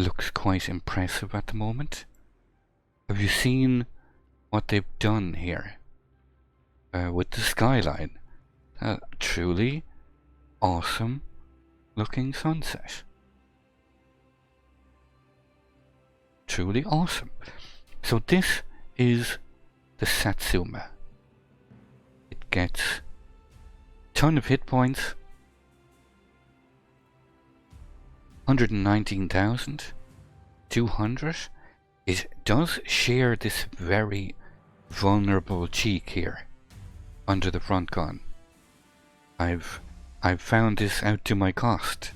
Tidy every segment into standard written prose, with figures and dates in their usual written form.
looks quite impressive at the moment. Have you seen what they've done here with the skyline? Truly awesome looking sunset. Truly awesome. So this is the Satsuma. It gets a ton of hit points. 119,200. It does share this very vulnerable cheek here under the front gun. I've found this out to my cost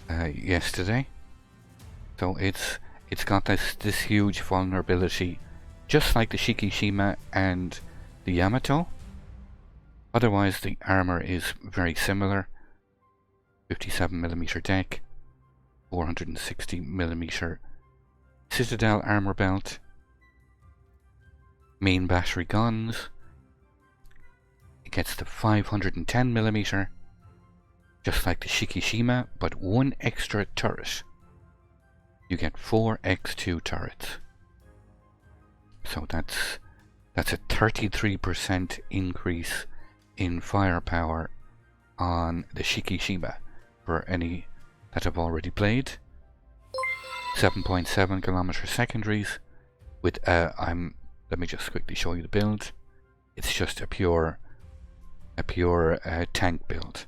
yesterday. So it's got this huge vulnerability, just like the Shikishima and the Yamato. Otherwise, the armor is very similar. 57mm deck, 460mm Citadel armor belt, main battery guns. It gets the 510mm, just like the Shikishima, but one extra turret. You get 4 X2 turrets. So that's a 33% increase in firepower on the Shikishima for any that have already played. 7.7 kilometer secondaries with let me just quickly show you the build. It's just a pure tank build.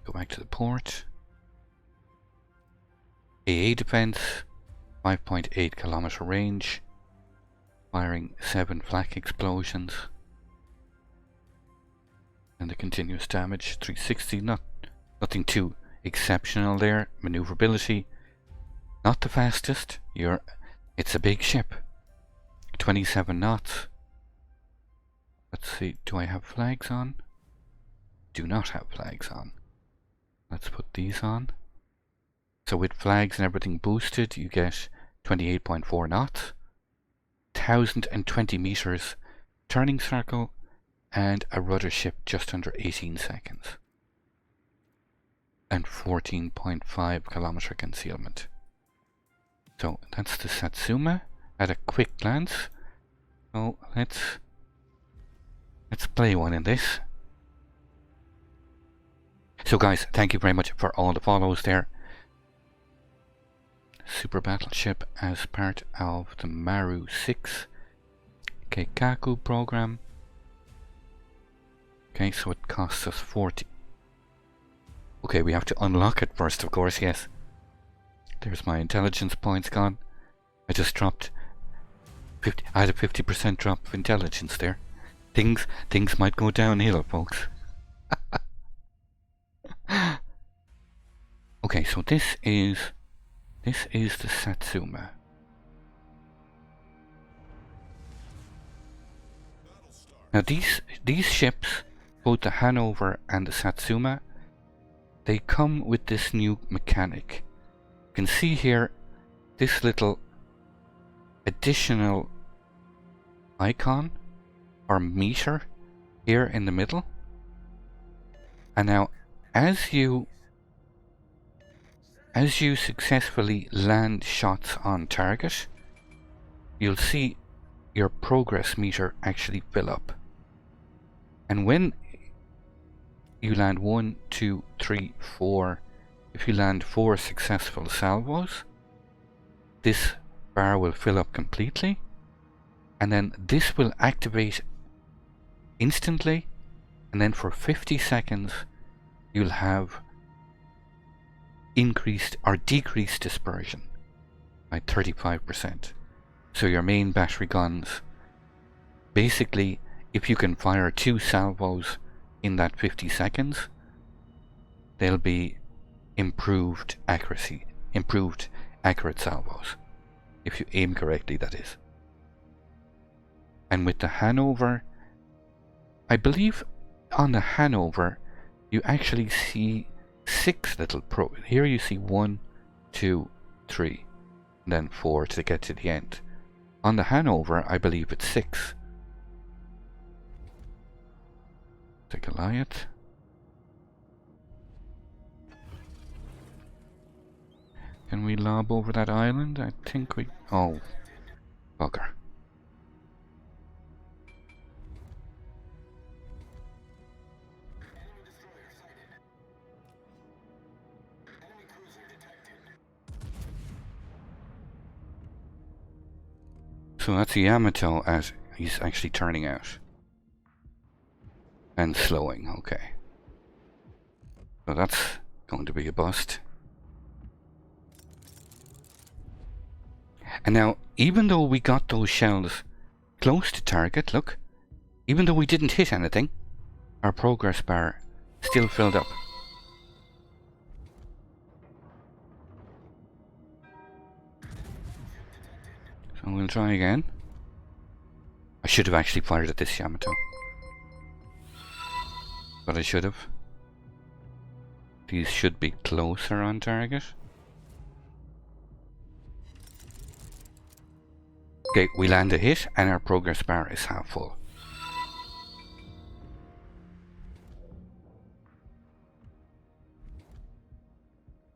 Go back to the port. AA defense, 5.8 kilometer range, firing 7 flak explosions, and the continuous damage 360. Nothing too exceptional there. Maneuverability, not the fastest. It's a big ship. 27 knots. Let's see, do I have flags on? Do not have flags on. Let's put these on. So with flags and everything boosted, you get 28.4 knots, 1020 meters turning circle, and a rudder ship just under 18 seconds. And 14.5 kilometer concealment. So that's the Satsuma at a quick glance. So let's play one in this. So guys, thank you very much for all the follows there. Super Battleship as part of the Maru 6 Keikaku program. Okay, so it costs us 40. Okay, we have to unlock it first, of course, yes. There's my intelligence points gone. I just dropped 50. I had a 50% drop of intelligence there. Things might go downhill, folks. Okay, so this is the Satsuma. Now these ships, both the Hannover and the Satsuma, they come with this new mechanic. You can see here this little additional icon or meter here in the middle. And now as you successfully land shots on target, you'll see your progress meter actually fill up. And when you land 1, 2, 3, 4, if you land 4 successful salvos, this bar will fill up completely, and then this will activate instantly, and then for 50 seconds you'll have increased or decreased dispersion by 35%. So your main battery guns, basically, if you can fire 2 salvos in that 50 seconds, they'll be improved accuracy, improved accurate salvos, if you aim correctly, that is. And with the Hannover, I believe on the Hannover you actually see 6 little here you see 1, 2, 3, and then 4 to get to the end. On the Hannover, I believe it's 6. The Goliath. Can we lob over that island? I think we... Oh, bugger. So that's the Yamato as he's actually turning out. And slowing, okay. So that's going to be a bust. And now, even though we got those shells close to target, look, even though we didn't hit anything, our progress bar still filled up. So we'll try again. I should have actually fired at this Yamato. But I should have. These should be closer on target. Okay, we land a hit and our progress bar is half full.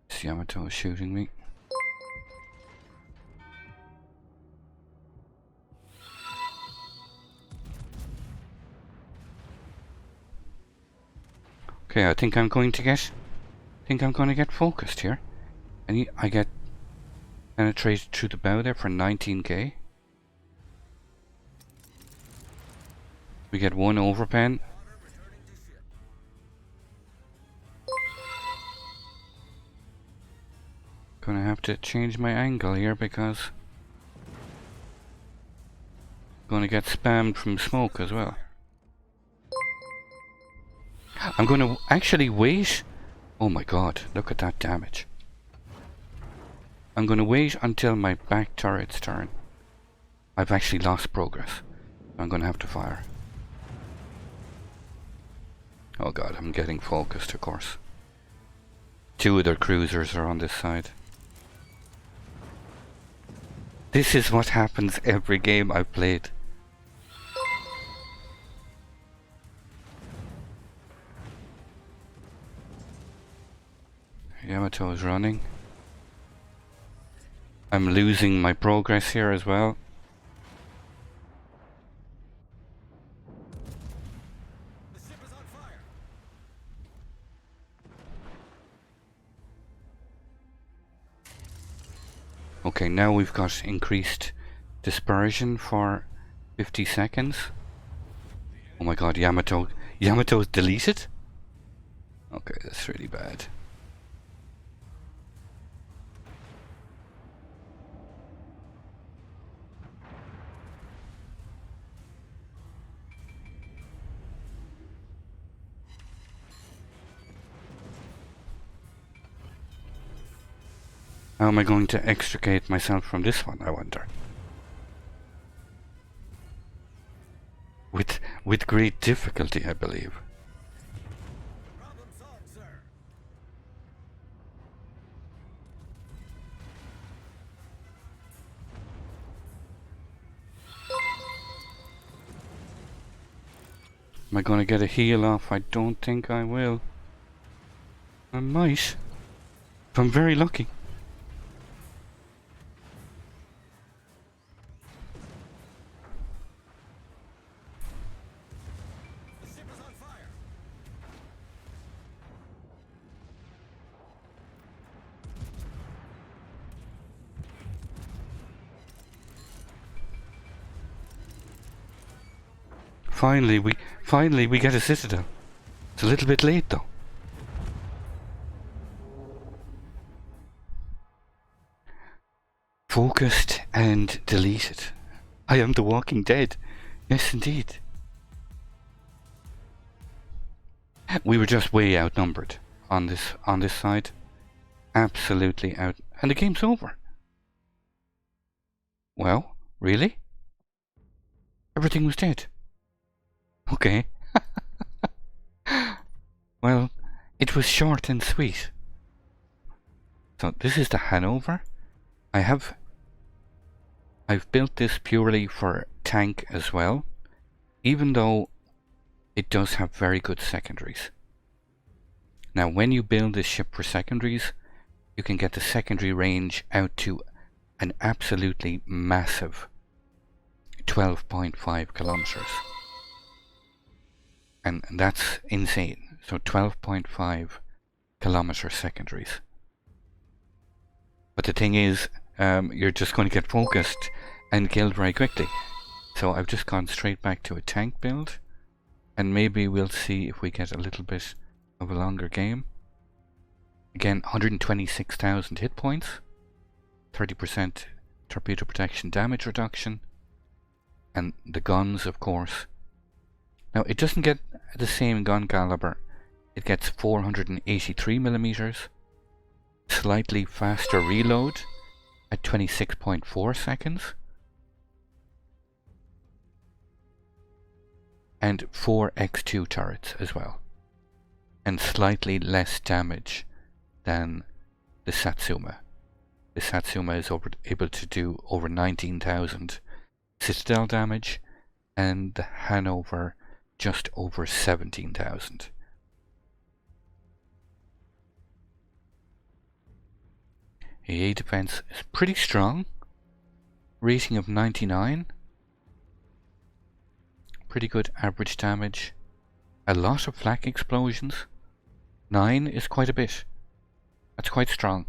This Yamato is shooting me. Okay, I think I'm going to get focused here. And I get penetrated through the bow there for 19k. We get one overpen. Gonna have to change my angle here because I'm gonna get spammed from smoke as well. I'm gonna actually wait. Oh my god, look at that damage. I'm gonna wait until my back turrets turn. I've actually lost progress. I'm gonna have to fire. Oh god, I'm getting focused, of course. Two of their cruisers are on this side. This is what happens every game I've played. Yamato is running. I'm losing my progress here as well. The ship is on fire. Okay, now we've got increased dispersion for 50 seconds. Oh my god, Yamato's deleted? Okay, that's really bad. How am I going to extricate myself from this one, I wonder? With great difficulty, I believe. Problem solved, sir. Am I going to get a heal off? I don't think I will. I might. If I'm very lucky. The ship is on fire. Finally we get a citadel. It's a little bit late though. Focused and deleted. I am the Walking Dead. Yes, indeed. We were just way outnumbered on this side. Absolutely out, and the game's over. Well, really? Everything was dead. Okay. Well, it was short and sweet. So this is the Hannover. I've built this purely for tank as well, even though it does have very good secondaries. Now when you build this ship for secondaries, you can get the secondary range out to an absolutely massive 12.5 kilometers. And that's insane. So 12.5 kilometer secondaries. But the thing is, you're just going to get focused and killed very quickly. So I've just gone straight back to a tank build, and maybe we'll see if we get a little bit of a longer game. Again, 126,000 hit points, 30% torpedo protection damage reduction, and the guns, of course. Now, it doesn't get the same gun caliber. It gets 483 millimeters, slightly faster reload at 26.4 seconds, and 4 X2 turrets as well, and slightly less damage than the Satsuma. The Satsuma is able to do over 19,000 citadel damage, and the Hanover just over 17,000. AA defense is pretty strong. Rating of 99. Pretty good average damage. A lot of flak explosions. 9 is quite a bit. That's quite strong.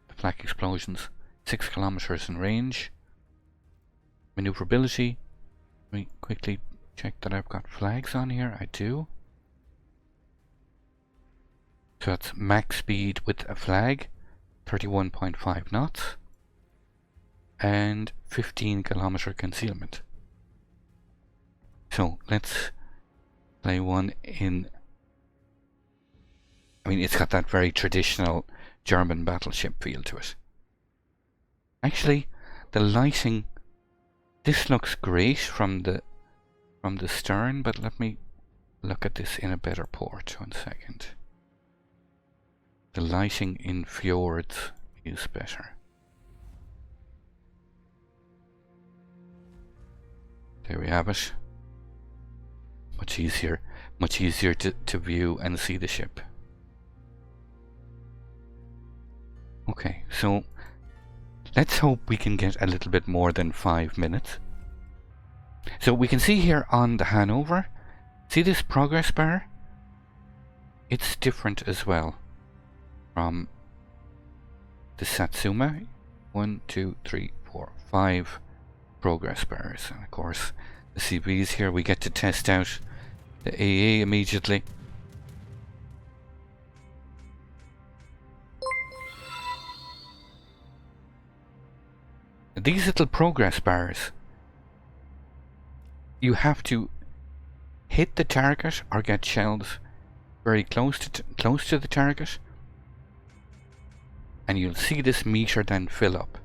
The flak explosions. 6 kilometers in range. Maneuverability. Let me quickly check that I've got flags on here. I do. So that's max speed with a flag. 31.5 knots. And 15 kilometer concealment. So let's play one in. I mean, it's got that very traditional German battleship feel to it. Actually, the lighting. This looks great from the stern, but let me look at this in a better port. 1 second. The lighting in fjords is better. There we have it. Much easier to view and see the ship. Okay, so let's hope we can get a little bit more than 5 minutes. So we can see here on the Hanover, see this progress bar? It's different as well from the Satsuma. 1, 2, 3, 4, 5 progress bars. And of course, the CVs here, we get to test out the AA immediately. These little progress bars, you have to hit the target or get shells very close to the target, and you'll see this meter then fill up.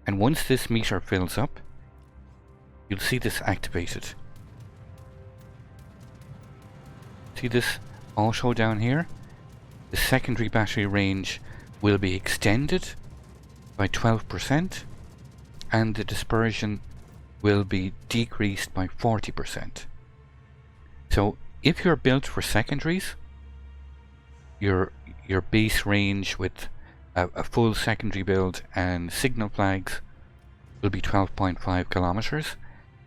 And once this meter fills up, you'll see this activated. See this auto down here? The secondary battery range will be extended by 12%, and the dispersion will be decreased by 40%. So if you're built for secondaries, your base range with a full secondary build and signal flags will be 12.5 kilometers,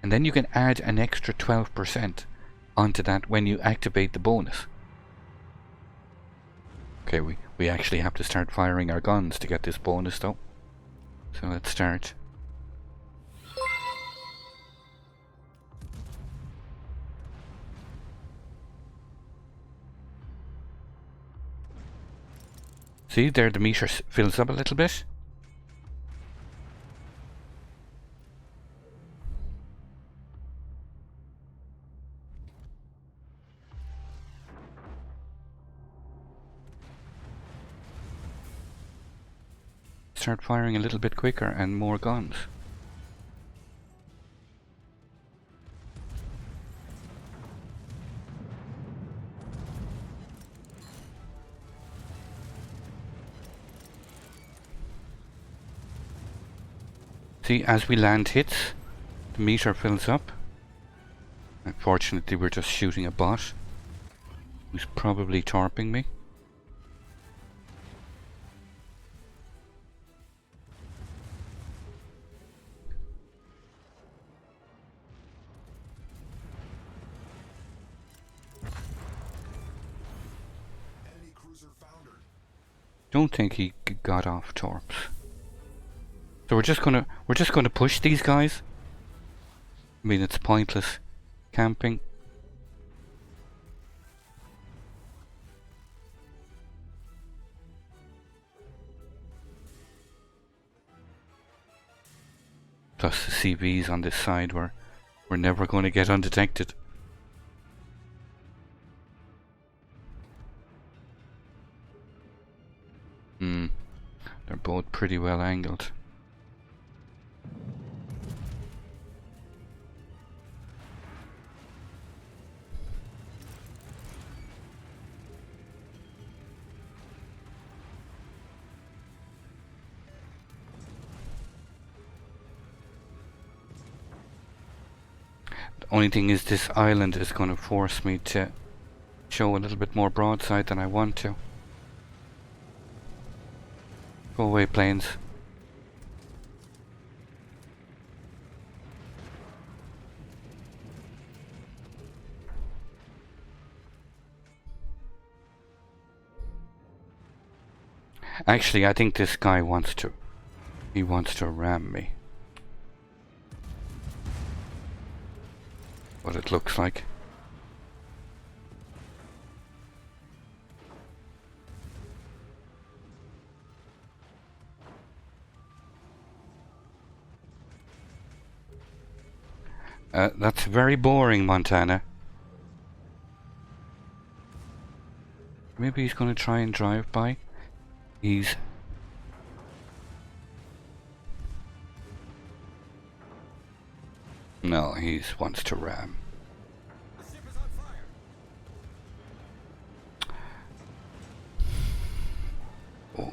and then you can add an extra 12% onto that when you activate the bonus. Okay, we actually have to start firing our guns to get this bonus though. So let's start. See there, the meter fills up a little bit. Start firing a little bit quicker and more guns. See, as we land hits, the meter fills up. Unfortunately, we're just shooting a bot who's probably torping me. Don't think he got off torps. So we're just gonna push these guys. I mean, it's pointless camping. Plus the CVs on this side we're never going to get undetected. They're both pretty well angled. The only thing is this island is going to force me to show a little bit more broadside than I want to. Go away, planes. Actually, I think this guy wants to... He wants to ram me. What it looks like. That's very boring, Montana. Maybe he's going to try and drive by. He's... No, he wants to ram. The ship is on fire. Oh.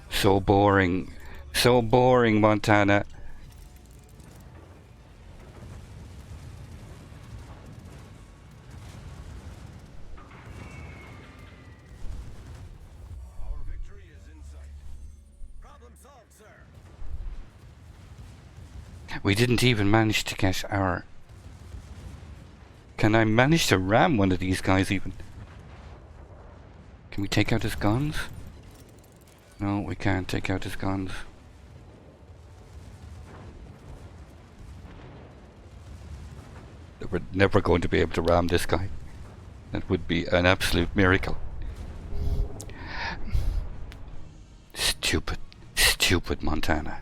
So boring. So boring, Montana. Our victory is in sight. Problem solved, sir. We didn't even manage to get our... Can I manage to ram one of these guys even? Can we take out his guns? No, we can't take out his guns. We're never going to be able to ram this guy. That would be an absolute miracle. Stupid, stupid Montana.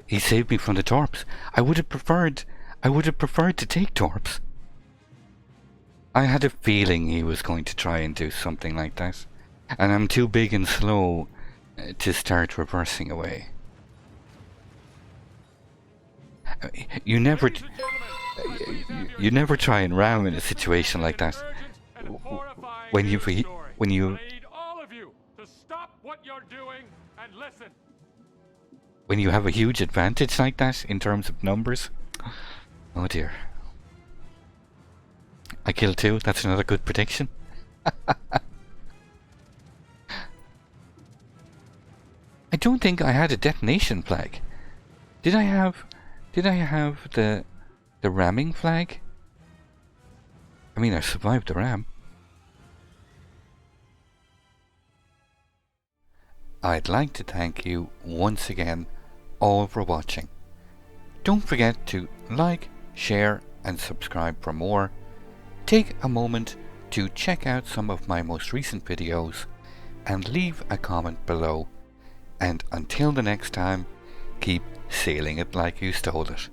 He saved me from the torps. I would have preferred to take torps. I had a feeling he was going to try and do something like that. And I'm too big and slow to start reversing away. You never try and ram in a situation like that. When you I need all of you to stop what you're doing and listen. When you have a huge advantage like that in terms of numbers. Oh dear. I killed two. That's another good prediction. I don't think I had a detonation flag. Did I have the ramming flag? I mean, I survived the ram. I'd like to thank you once again all for watching. Don't forget to like, share and subscribe for more. Take a moment to check out some of my most recent videos and leave a comment below. And until the next time, keep sailing it like you stole it.